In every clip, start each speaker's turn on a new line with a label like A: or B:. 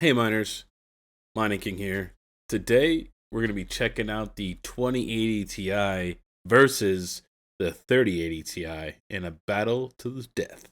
A: Hey miners, Mining King here. Today we're going to be checking out the 2080 Ti versus the 3080 Ti in a battle to the death.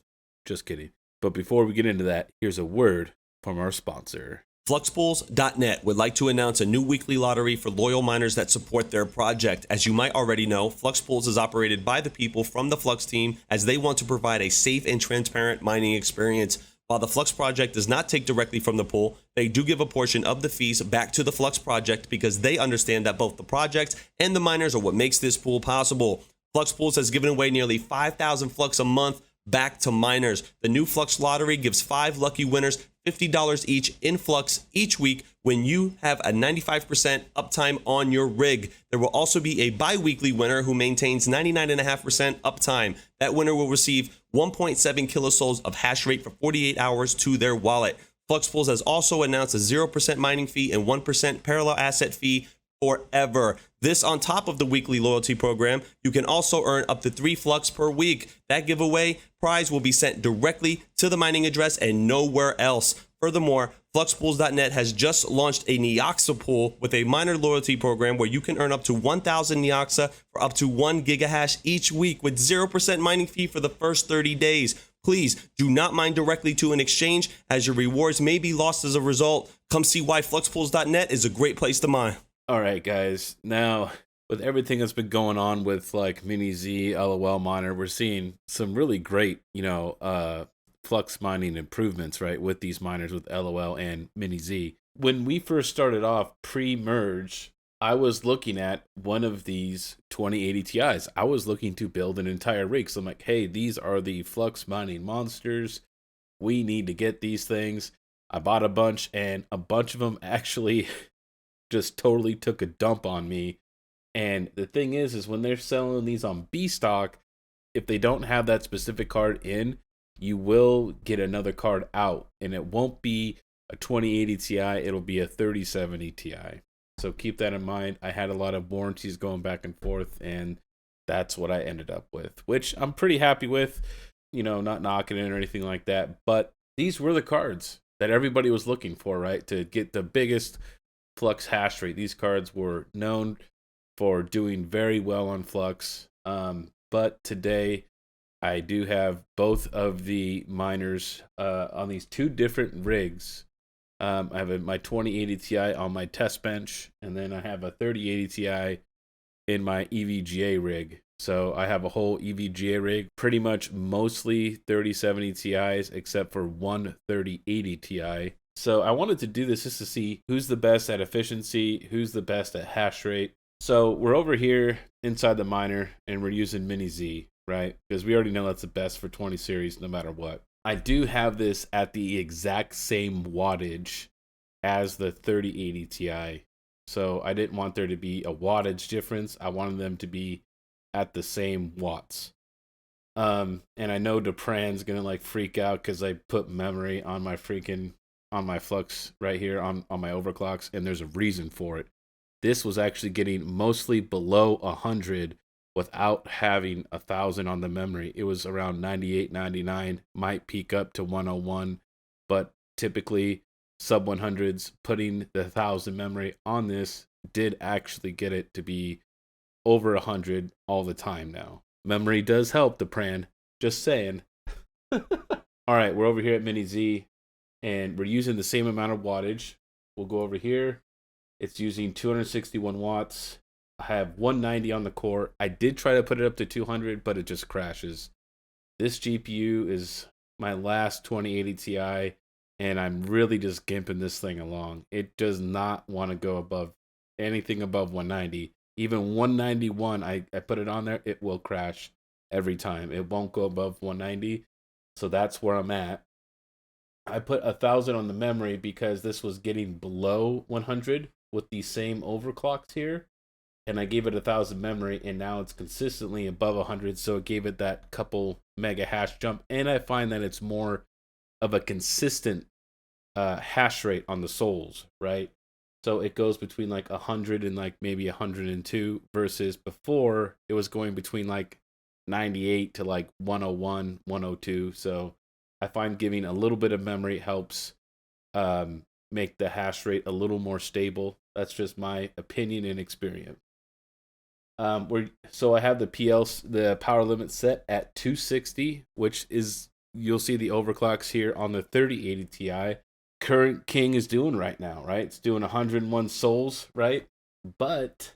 A: Just kidding. But before we get into that, here's a word from our sponsor.
B: Fluxpools.net would like to announce a new weekly lottery for loyal miners that support their project. As you might already know, Fluxpools is operated by the people from the Flux team as they want to provide a safe and transparent mining experience. While the Flux project does not take directly from the pool, they do give a portion of the fees back to the Flux project because they understand that both the project and the miners are what makes this pool possible. Flux Pools has given away nearly 5,000 Flux a month back to miners. The new Flux lottery gives 5 lucky winners $50 each in Flux each week when you have a 95% uptime on your rig. There will also be a bi-weekly winner who maintains 99.5% uptime. That winner will receive 1.7 kilosouls of hash rate for 48 hours to their wallet. Flux Pools has also announced a 0% mining fee and 1% parallel asset fee forever. This on top of the weekly loyalty program. You can also earn up to 3 Flux per week. That giveaway prize will be sent directly to the mining address and nowhere else. Furthermore, Fluxpools.net has just launched a Neoxa pool with a miner loyalty program where you can earn up to 1,000 Neoxa for up to 1 gigahash each week with 0% mining fee for the first 30 days. Please do not mine directly to an exchange as your rewards may be lost as a result. Come see why Fluxpools.net is a great place to mine.
A: All right, guys. Now, with everything that's been going on with like Mini Z, LOL miner, we're seeing some really great, Flux mining improvements, right, with these miners with LOL and Mini Z. When we first started off pre-merge, I was looking at one of these 2080 Ti's. I was looking to build an entire rig. So I'm like, hey, these are the Flux mining monsters. We need to get these things. I bought a bunch, and a bunch of them actually just totally took a dump on me. And the thing is when they're selling these on B stock, if they don't have that specific card in, you will get another card out, and it won't be a 2080 Ti, it'll be a 3070 Ti. So keep that in mind. I had a lot of warranties going back and forth, and that's what I ended up with, which I'm pretty happy with, not knocking it or anything like that. But these were the cards that everybody was looking for, right? To get the biggest Flux hash rate. These cards were known for doing very well on Flux. But today I do have both of the miners on these two different rigs. I have my 2080 Ti on my test bench, and then I have a 3080 Ti in my EVGA rig. So I have a whole EVGA rig, pretty much mostly 3070 Ti's, except for one 3080 Ti. So I wanted to do this just to see who's the best at efficiency, who's the best at hash rate. So we're over here inside the miner, and we're using Mini Z, right? Because we already know that's the best for 20 series no matter what. I do have this at the exact same wattage as the 3080 Ti. So I didn't want there to be a wattage difference. I wanted them to be at the same watts. And I know Dupran's gonna like freak out because I put memory on my Flux right here on my overclocks, and there's a reason for it. This was actually getting mostly below 100 without having 1,000 on the memory. It was around 98, 99, might peak up to 101, but typically sub 100s, putting the 1,000 memory on this did actually get it to be over 100 all the time now. Memory does help, the Pran. Just saying. All right, we're over here at Mini Z, and we're using the same amount of wattage. We'll go over here. It's using 261 watts. I have 190 on the core. I did try to put it up to 200, but it just crashes. This GPU is my last 2080 Ti, and I'm really just gimping this thing along. It does not want to go above anything above 190. Even 191, I put it on there, it will crash every time. It won't go above 190, so that's where I'm at. I put 1,000 on the memory because this was getting below 100 with the same overclocks here, and I gave it 1,000 memory, and now it's consistently above 100, so it gave it that couple mega hash jump, and I find that it's more of a consistent hash rate on the souls, right? So it goes between like 100 and like maybe 102 versus before it was going between like 98 to like 101, 102. So I find giving a little bit of memory helps make the hash rate a little more stable. That's just my opinion and experience. So I have the power limit set at 260, which is, you'll see the overclocks here on the 3080 Ti. Current King is doing right now, right? It's doing 101 souls, right? But,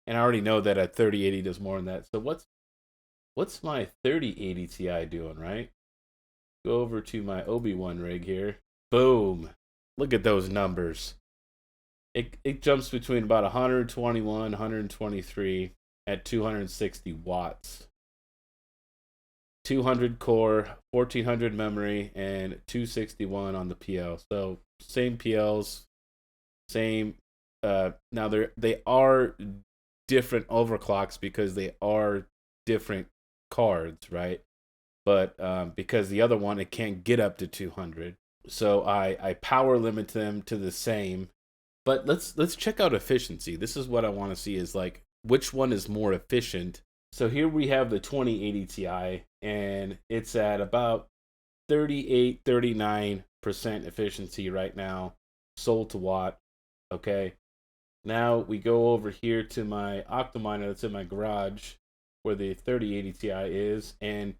A: and I already know that at 3080 does more than that. So what's my 3080 Ti doing, right? Go over to my Obi-Wan rig here. Boom. Look at those numbers. It jumps between about 121, 123 at 260 watts. 200 core, 1400 memory, and 261 on the PL. So same PLs, same. Now they are different overclocks because they are different cards, right? But because the other one, it can't get up to 200, so I power limit them to the same. But let's check out efficiency. This is what I want to see, is like which one is more efficient. So here we have the 2080 Ti, and it's at about 39% efficiency right now, sold to watt. Okay. Now we go over here to my Octominer that's in my garage, where the 3080 Ti is, and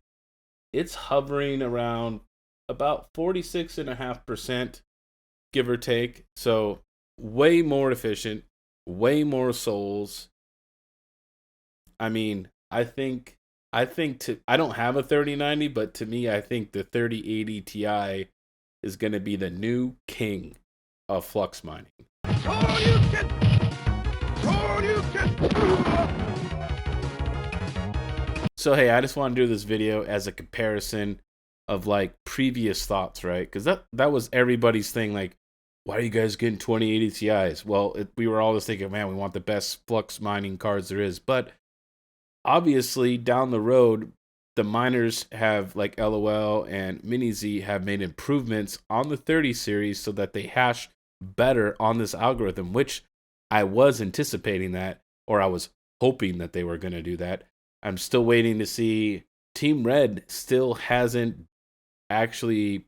A: it's hovering around about 46.5%, give or take. So way more efficient, way more souls. I mean, I don't have a 3090, but to me, I think the 3080 Ti is going to be the new king of flux mining. So hey, I just want to do this video as a comparison of like previous thoughts, right? Because that was everybody's thing. Like, why are you guys getting 2080 Ti's? Well, we were always thinking, man, we want the best flux mining cards there is. But obviously, down the road, the miners have, like LOL and Mini-Z, have made improvements on the 30 series so that they hash better on this algorithm, which I was anticipating that, or I was hoping that they were going to do that. I'm still waiting to see. Team Red still hasn't actually,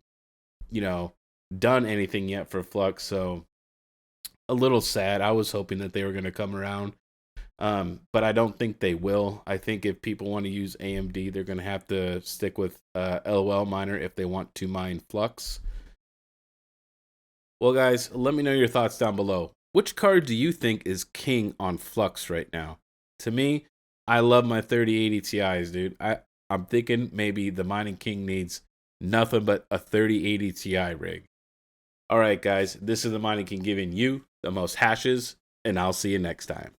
A: done anything yet for Flux, so a little sad. I was hoping that they were going to come around, but I don't think they will. I think if people want to use AMD, they're going to have to stick with LOL miner if they want to mine Flux. Well, guys, let me know your thoughts down below. Which card do you think is king on Flux right now? To me, I love my 3080 Ti's, dude. I'm thinking maybe the Mining King needs nothing but a 3080 Ti rig. All right, guys, this is the Mining King giving you the most hashes, and I'll see you next time.